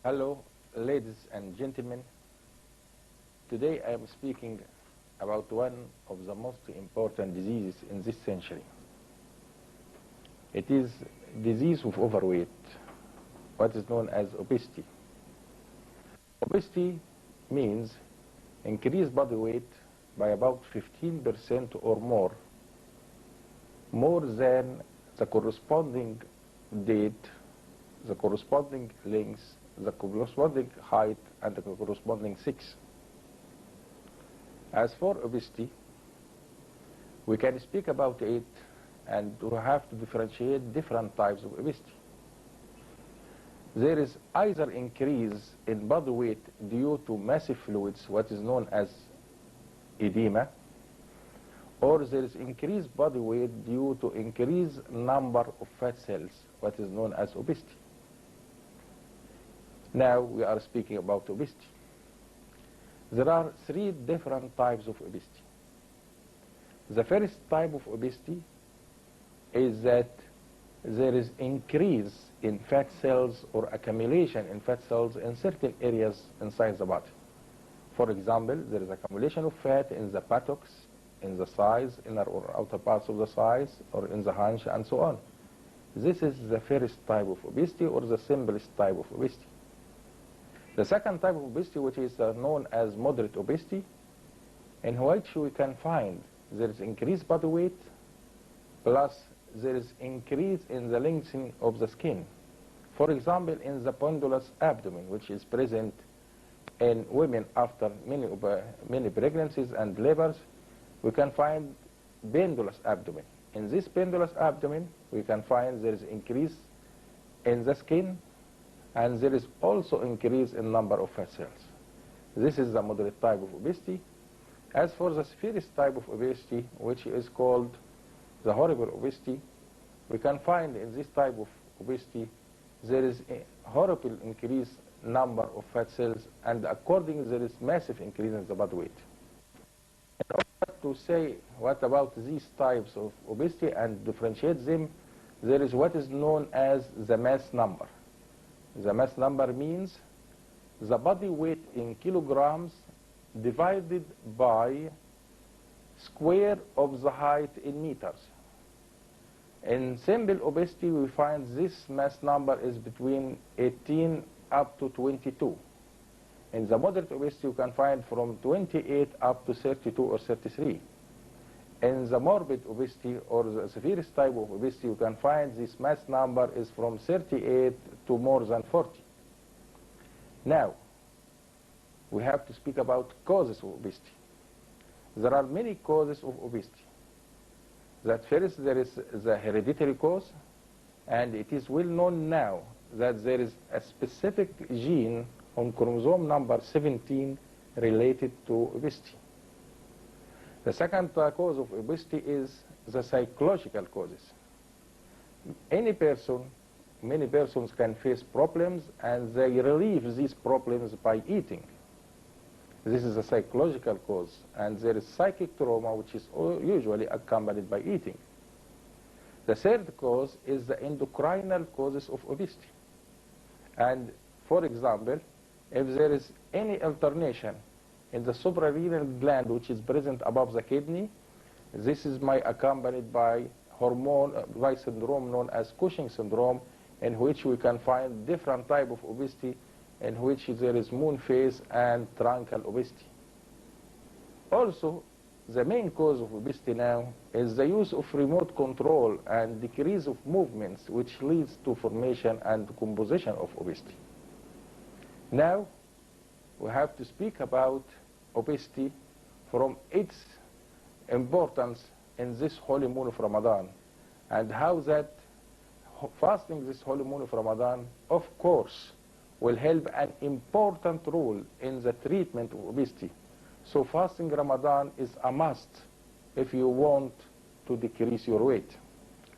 Hello, ladies and gentlemen. Today I am speaking about one of the most important diseases in this century. It is disease of overweight, what is known as obesity. Obesity means increased body weight by about 15% or more than the corresponding date, the corresponding length, the corresponding height, and the corresponding sex. As for obesity, we can speak about it, and we have to differentiate different types of obesity. There is either increase in body weight due to massive fluids, what is known as edema, or there is increased body weight due to increased number of fat cells, what is known as obesity. Now we are speaking about obesity. There are three different types of obesity. The first type of obesity is that there is increase in fat cells or accumulation in fat cells in certain areas inside the body. For example, there is accumulation of fat in the buttocks, in the thighs, inner or outer parts of the thighs, or in the haunch, and so on. This is the first type of obesity, or the simplest type of obesity. The second type of obesity, which is known as moderate obesity, in which we can find there is increased body weight, plus there is increase in the lengthening of the skin. For example, in the pendulous abdomen, which is present in women after many pregnancies and labors, we can find pendulous abdomen. In this pendulous abdomen, we can find there is increase in the skin, and there is also increase in number of fat cells. This is the moderate type of obesity. As for the severest type of obesity, which is called the horrible obesity, we can find in this type of obesity there is a horrible increase number of fat cells, and accordingly there is massive increase in the body weight. In order to say what about these types of obesity and differentiate them, there is what is known as the mass number. The mass number means the body weight in kilograms divided by square of the height in meters. In simple obesity, we find this mass number is between 18 up to 22. In the moderate obesity, you can find from 28 up to 32 or 33. In the morbid obesity, or the severest type of obesity, you can find this mass number is from 38 to more than 40. Now, we have to speak about causes of obesity. There are many causes of obesity. That first, there is the hereditary cause, and it is well known now that there is a specific gene on chromosome number 17 related to obesity. The second cause of obesity is the psychological causes. Many persons can face problems, and they relieve these problems by eating. This is a psychological cause, and there is psychic trauma, which is usually accompanied by eating. The third cause is the endocrinal causes of obesity. And for example, if there is any alternation in the suprarenal gland, which is present above the kidney, this is accompanied by by syndrome known as Cushing syndrome, in which we can find different type of obesity, in which there is moon phase and truncal obesity. Also, the main cause of obesity now is the use of remote control and decrease of movements, which leads to formation and composition of obesity. Now, we have to speak about obesity from its importance in this holy moon of Ramadan, and how that fasting this holy moon of Ramadan, of course, will help an important role in the treatment of obesity. So fasting Ramadan is a must if you want to decrease your weight.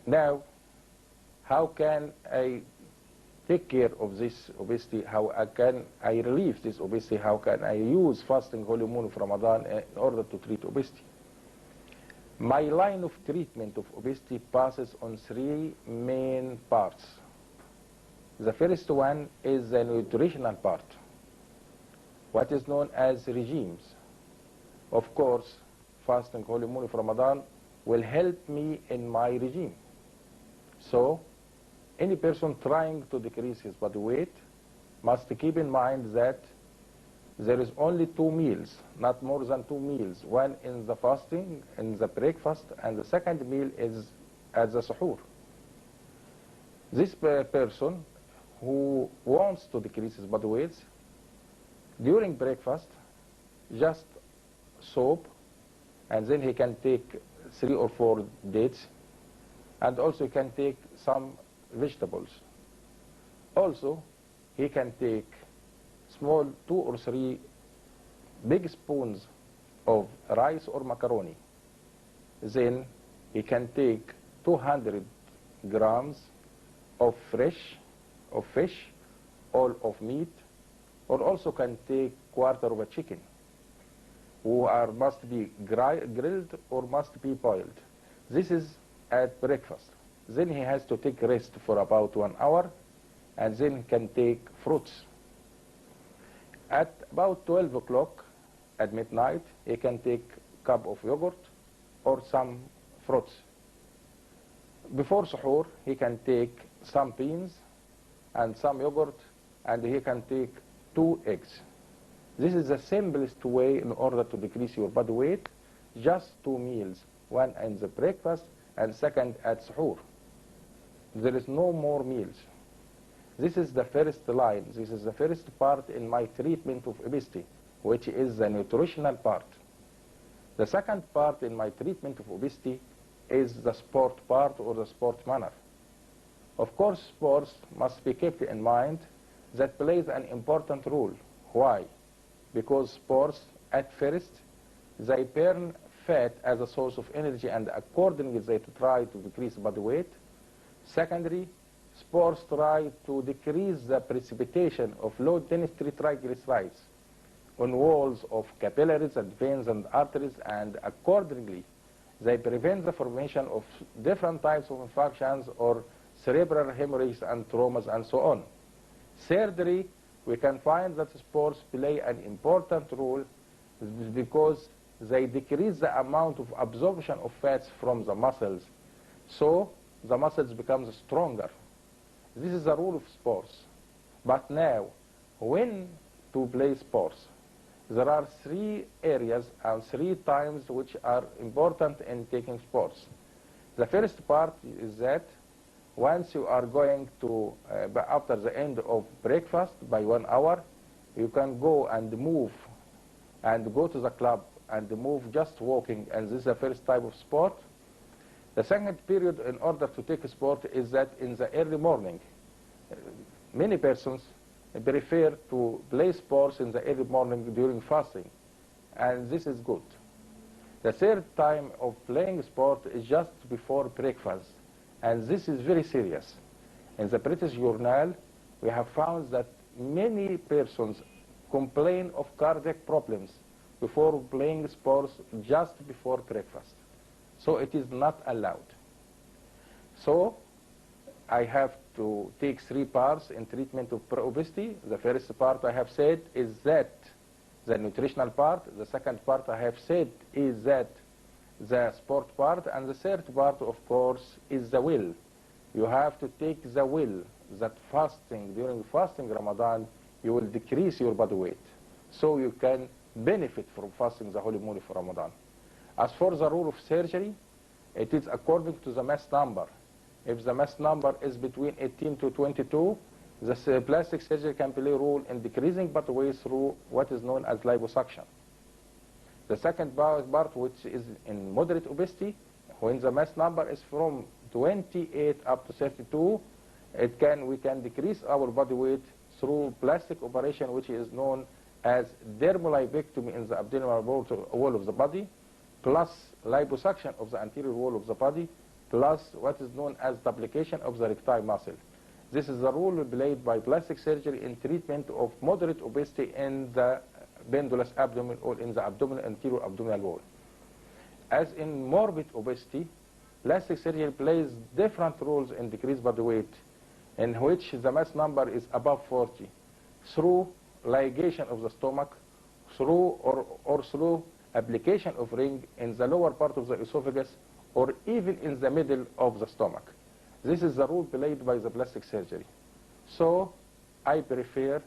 Now, how can I take care of this obesity? How can I relieve this obesity? How can I use fasting holy moon of Ramadan in order to treat obesity? My line of treatment of obesity passes on three main parts. The first one is the nutritional part, what is known as regimes. Of course, fasting holy moon of Ramadan will help me in my regime. So, any person trying to decrease his body weight must keep in mind that there is only 2 meals, not more than 2 meals. One in the fasting, in the breakfast, and the second meal is at the suhoor. This person who wants to decrease his body weight, during breakfast, just soap, and then he can take 3 or 4 dates, and also he can take some vegetables. Also, he can take small 2 or 3 big spoons of rice or macaroni. Then he can take 200 grams of fish or of meat, or also can take quarter of a chicken, must be grilled or must be boiled. This is at breakfast. Then he has to take rest for about 1 hour, and then he can take fruits. At about 12 o'clock at midnight, he can take a cup of yogurt or some fruits. Before suhoor, he can take some beans and some yogurt, and he can take 2 eggs. This is the simplest way in order to decrease your body weight. Just 2 meals, one in the breakfast and second at suhoor. There is no more meals. This is the first line. This is the first part in my treatment of obesity, which is the nutritional part. The second part in my treatment of obesity is the sport part or the sport manner. Of course, sports must be kept in mind that plays an important role. Why? Because sports, at first, they burn fat as a source of energy, and accordingly they try to decrease body weight. Secondly, sports try to decrease the precipitation of low-density triglycerides on walls of capillaries and veins and arteries, and accordingly they prevent the formation of different types of infarctions or cerebral hemorrhages and traumas and so on. Thirdly, we can find that sports play an important role because they decrease the amount of absorption of fats from the muscles, so the muscles become stronger. This is the rule of sports. But now, when to play sports? There are 3 areas and 3 times which are important in taking sports. The first part is that once you are going to, after the end of breakfast by 1 hour, you can go and move and go to the club and move just walking, and this is the first type of sport. The second period in order to take a sport is that in the early morning. Many persons prefer to play sports in the early morning during fasting, and this is good. The third time of playing sport is just before breakfast, and this is very serious. In the British Journal, we have found that many persons complain of cardiac problems before playing sports just before breakfast. So it is not allowed. So I have to take 3 parts in treatment of obesity. The first part I have said is that the nutritional part. The second part I have said is that the sport part. And the third part, of course, is the will. You have to take the will that fasting, during fasting Ramadan, you will decrease your body weight. So you can benefit from fasting the holy moon of Ramadan. As for the rule of surgery, it is according to the mass number. If the mass number is between 18 to 22, the plastic surgery can play a role in decreasing body weight through what is known as liposuction. The second part, which is in moderate obesity, when the mass number is from 28 up to 32, we can decrease our body weight through plastic operation, which is known as dermolipectomy in the abdominal wall of the body, plus liposuction of the anterior wall of the body, plus what is known as duplication of the erectile muscle. This is the role played by plastic surgery in treatment of moderate obesity in the pendulous abdomen or in the anterior abdominal wall. As in morbid obesity, plastic surgery plays different roles in decreased body weight. in which the mass number is above 40 through ligation of the stomach, or through application of ring in the lower part of the esophagus, or even in the middle of the stomach. This is the role played by the plastic surgery. So I prefer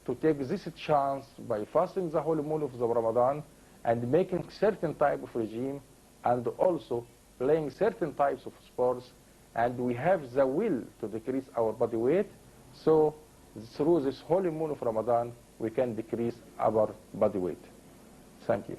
to take this chance by fasting the whole moon of the Ramadan and making certain type of regime and also playing certain types of sports, and we have the will to decrease our body weight. So through this holy moon of Ramadan, we can decrease our body weight. Thank you.